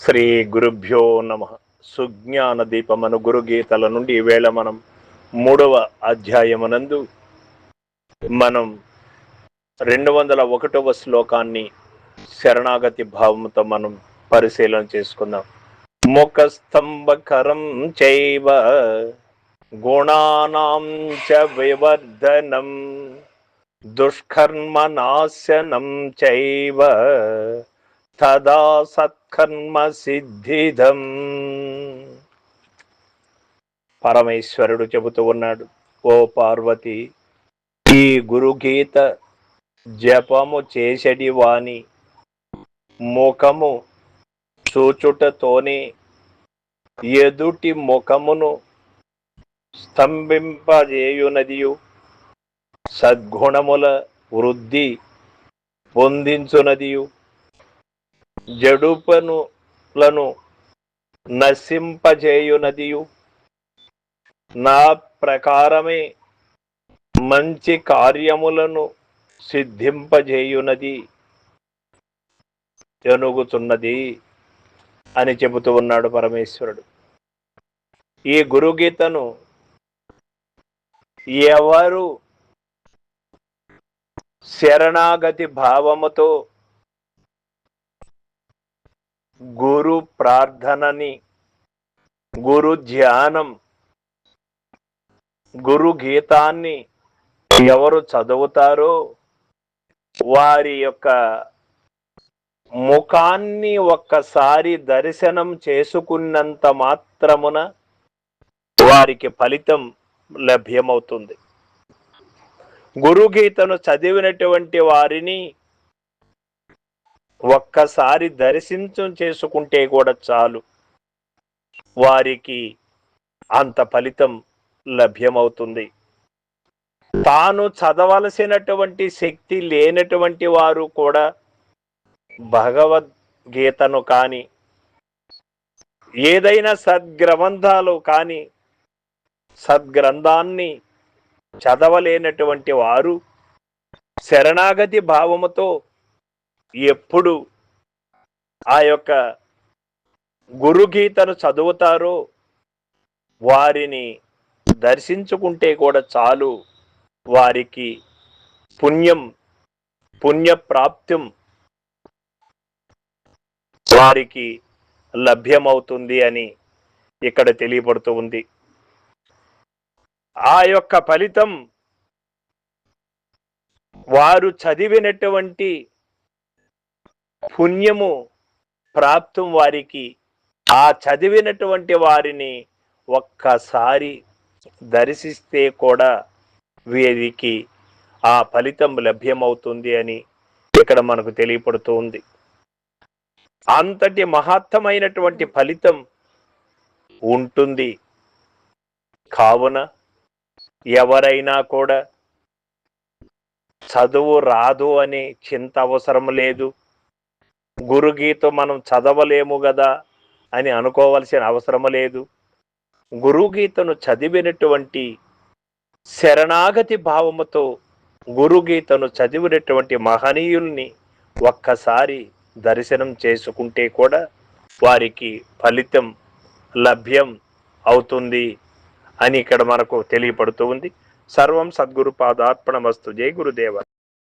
శ్రీ గురుభ్యో నమ. సుజ్ఞాన దీపమను గురు గీతల నుండి ఈవేళ మనం 3వ అధ్యాయమునందు మనం 201వ శ్లోకాన్ని శరణాగతి భావంతో మనం పరిశీలన చేసుకుందాం. ముఖస్తంభకరం చైవ గుణానాం చ వివర్ధనం దుష్కర్మ నాశనం చైవ తదా సత్కర్మ సిద్ధిదం. పరమేశ్వరుడు చెబుతూ ఉన్నాడు, ఓ పార్వతి, ఈ గురుగీత జపము చేసడి వాని ముఖము చూచుటతోనే ఎదుటి ముఖమును స్తంభింపజేయునదియు సద్గుణముల వృద్ధి పొందించునదియు జడుపనులను నశింపజేయునదియు నా ప్రకారమే మంచి కార్యములను సిద్ధింపజేయునది ఎనుగుతున్నది అని చెబుతూ ఉన్నాడు పరమేశ్వరుడు. ఈ గురుగీతను ఎవరు శరణాగతి భావముతో గురు ప్రార్థనని, గురు ధ్యానం, గురు గీతాన్ని ఎవరు చదువుతారో వారి యొక్క ముఖాన్ని ఒక్కసారి దర్శనం చేసుకున్నంత మాత్రమున వారికి ఫలితం లభ్యమవుతుంది. గురుగీతను చదివినటువంటి వారిని ఒక్కసారి దర్శించం చేసుకుంటే కూడా చాలు, వారికి అంత ఫలితం లభ్యమవుతుంది. తాను చదవలసినటువంటి శక్తి లేనటువంటి వారు కూడా భగవద్గీతను కానీ ఏదైనా సద్గ్రంథాలు కానీ సద్గ్రంథాన్ని చదవలేనటువంటి వారు శరణాగతి భావముతో ఎప్పుడు ఆ యొక్క గురుగీతను చదువుతారో వారిని దర్శించుకుంటే కూడా చాలు, వారికి పుణ్యప్రాప్త్యం వారికి లభ్యమవుతుంది అని ఇక్కడ తెలియబడుతూ ఉంది. ఆ యొక్క ఫలితం వారు చదివినటువంటి పుణ్యము ప్రాప్తం వారికి, ఆ చదివినటువంటి వారిని ఒక్కసారి దర్శిస్తే కూడా వీరికి ఆ ఫలితం లభ్యమవుతుంది అని ఇక్కడ మనకు తెలియపడుతూ ఉంది. అంతటి మహత్తమైనటువంటి ఫలితం ఉంటుంది. కావున ఎవరైనా కూడా చదువు రాదు అనే చింత అవసరం లేదు, గురుగీత మనం చదవలేము కదా అని అనుకోవాల్సిన అవసరం లేదు. గురుగీతను చదివినటువంటి శరణాగతి భావముతో గురుగీతను చదివినటువంటి మహనీయుల్ని ఒక్కసారి దర్శనం చేసుకుంటే కూడా వారికి ఫలితం లభ్యం అవుతుంది అని ఇక్కడ మనకు తెలియపడుతూ ఉంది. సర్వం సద్గురు పాదార్పణమస్తు. జై గురుదేవ.